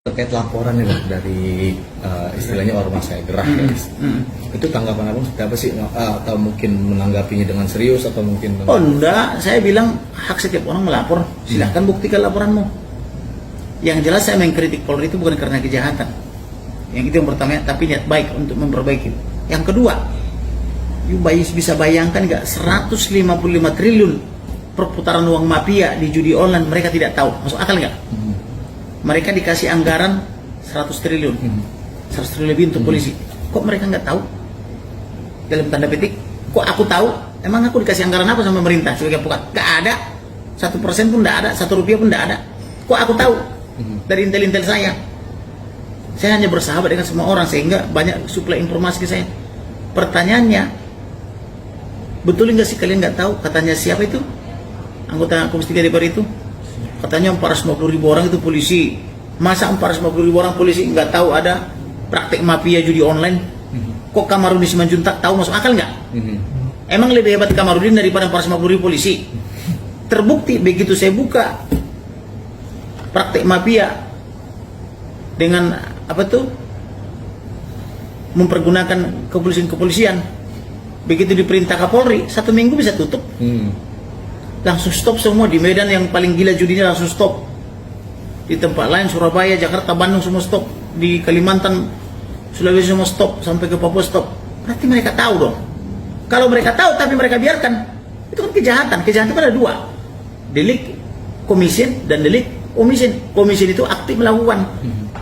Terkait laporan nih Bang, dari istilahnya ormas saya gerah guys. Itu tanggapan abang seperti apa sih? Atau mungkin menanggapinya dengan serius atau mungkin Oh enggak, saya bilang hak setiap orang melapor. Silahkan buktikan laporanmu. Yang jelas saya mengkritik Polri itu bukan karena kejahatan. Yang itu yang pertama, tapi niat baik untuk memperbaiki. Yang kedua, bisa bayangkan nggak 155 triliun perputaran uang mafia di judi online mereka tidak tahu. Masuk akal nggak? Mereka dikasih anggaran 100 triliun 100 triliun lebih untuk polisi. Kok mereka nggak tahu? Dalam tanda petik, kok aku tahu? Emang aku dikasih anggaran apa sama pemerintah sebagai advokat? Nggak ada. 1% pun nggak ada, 1 rupiah pun nggak ada. Kok aku tahu? Dari intel-intel saya. Saya hanya bersahabat dengan semua orang sehingga banyak suplai informasi ke saya. Pertanyaannya, betul nggak sih kalian nggak tahu? Katanya siapa itu? Anggota Komisi 3 DPR itu? Katanya 450.000 orang itu polisi. Masa 450.000 orang polisi nggak tahu ada praktek mafia judi online? Kok Kamarudin Simanjuntak tahu? Masuk akal nggak? Emang lebih hebat Kamarudin daripada 450.000 polisi? Terbukti begitu saya buka praktek mafia dengan apa tuh mempergunakan kepolisian, begitu diperintah Kapolri 1 minggu bisa tutup. Langsung stop semua. Di Medan yang paling gila judinya langsung stop. Di tempat lain Surabaya, Jakarta, Bandung semua stop. Di Kalimantan, Sulawesi semua stop. Sampai ke Papua stop. Berarti mereka tahu dong. Kalau mereka tahu tapi mereka biarkan, itu kan kejahatan. Kejahatan itu ada 2, delik commission dan delik omission. Commission itu aktif melakukan,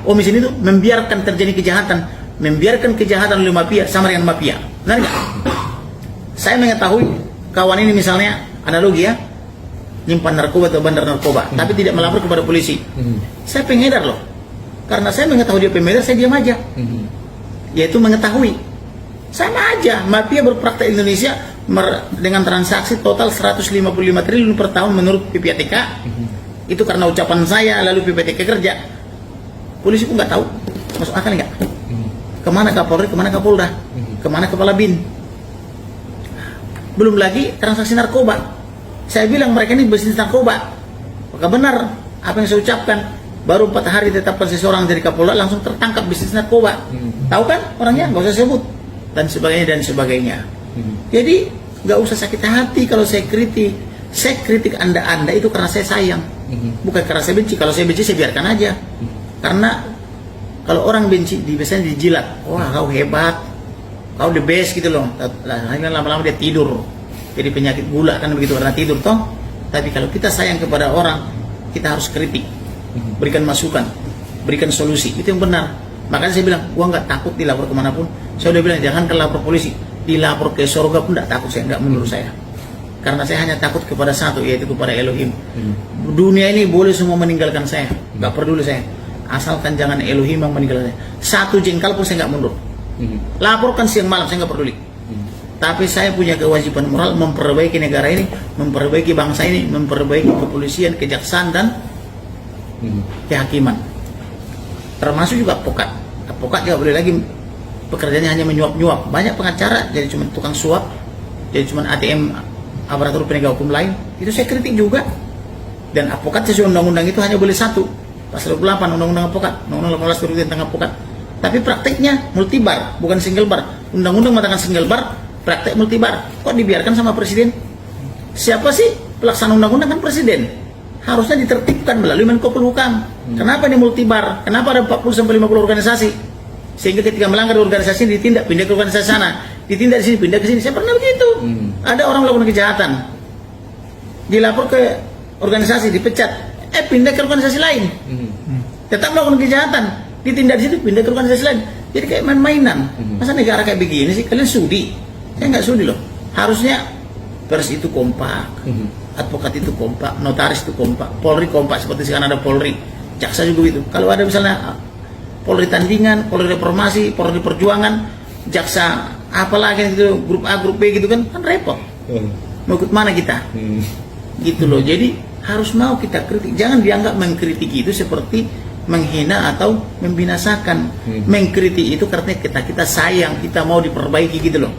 omission itu membiarkan terjadi kejahatan. Membiarkan kejahatan oleh mafia sama dengan mafia. Benar nggak? Saya mengetahui kawan ini misalnya, analogi ya, nyimpan narkoba atau bandar narkoba, tapi tidak melapor kepada polisi. Saya pengedar loh. Karena saya mengetahui dia pengedar, saya diam aja. Yaitu mengetahui. Sama aja, mafia berpraktek Indonesia dengan transaksi total 155 triliun per tahun menurut PPATK. Itu karena ucapan saya, lalu PPATK kerja. Polisi pun nggak tahu. Masuk akal nggak? Kemana Kapolri, kemana Kapolda, kemana Kepala BIN? Belum lagi transaksi narkoba. Saya bilang mereka ini bisnis narkoba. Apakah benar apa yang saya ucapkan? Baru 4 hari ditetapkan seseorang dari Kapolda langsung tertangkap bisnis narkoba. Tahu kan orangnya? Gak usah sebut. Dan sebagainya dan sebagainya. Jadi gak usah sakit hati kalau saya kritik. Saya kritik Anda itu karena saya sayang. Bukan karena saya benci. Kalau saya benci saya biarkan aja. Karena kalau orang benci biasanya dijilat. Wah kau hebat, kau the best gitu loh. Lama-lama dia tidur. Jadi penyakit gula kan begitu karena tidur toh. Tapi kalau kita sayang kepada orang, kita harus kritik, berikan masukan, berikan solusi. Itu yang benar. Makanya saya bilang, gua nggak takut dilapor kemanapun. Saya udah bilang jangan ke lapor polisi, dilapor ke surga pun nggak takut saya, nggak menurut saya. Karena saya hanya takut kepada satu, yaitu kepada Elohim. Dunia ini boleh semua meninggalkan saya, nggak peduli saya. Asalkan jangan Elohim yang meninggalkan saya. 1 jengkal pun saya nggak mundur. Laporkan siang malam, saya nggak peduli. Tapi saya punya kewajiban moral memperbaiki negara ini, memperbaiki bangsa ini, memperbaiki kepolisian, kejaksaan, dan kehakiman. Termasuk juga advokat. Advokat juga boleh lagi pekerjaannya hanya menyuap-nyuap. Banyak pengacara jadi cuma tukang suap, jadi cuma ATM aparatur penegak hukum lain. Itu saya kritik juga. Dan advokat sesuai undang-undang itu hanya boleh 1. Pasal 28 Undang-Undang Advokat, Undang-Undang 18 tentang advokat. Tapi praktiknya multibar, bukan single bar. Undang-undang mengatakan single bar, praktek multibar. Kok dibiarkan sama presiden? Siapa sih pelaksana undang-undang? Kan presiden. Harusnya ditertibkan melalui Menko Polhukam. Kenapa ini multibar? Kenapa ada 40-50 organisasi? Sehingga ketika melanggar organisasi ditindak, pindah ke organisasi sana, ditindak di sini, pindah ke sini. Saya pernah begitu. Ada orang melakukan kejahatan, dilapor ke organisasi, dipecat, pindah ke organisasi lain. Tetap melakukan kejahatan, ditindak di situ, pindah ke organisasi lain. Jadi kayak main-mainan. Masa negara kayak begini sih? Kalian sudi? Saya nggak sudi loh. Harusnya pers itu kompak, advokat itu kompak, notaris itu kompak, Polri kompak seperti sekarang ada Polri, jaksa juga itu. Kalau ada misalnya Polri tandingan, Polri reformasi, Polri perjuangan, jaksa apalagi itu grup A, grup B gitu kan repot. Mau ikut mana kita? Gitu loh. Jadi harus mau kita kritik. Jangan dianggap mengkritik itu seperti menghina atau membinasakan. Mengkritik itu karena kita sayang, kita mau diperbaiki gitu loh.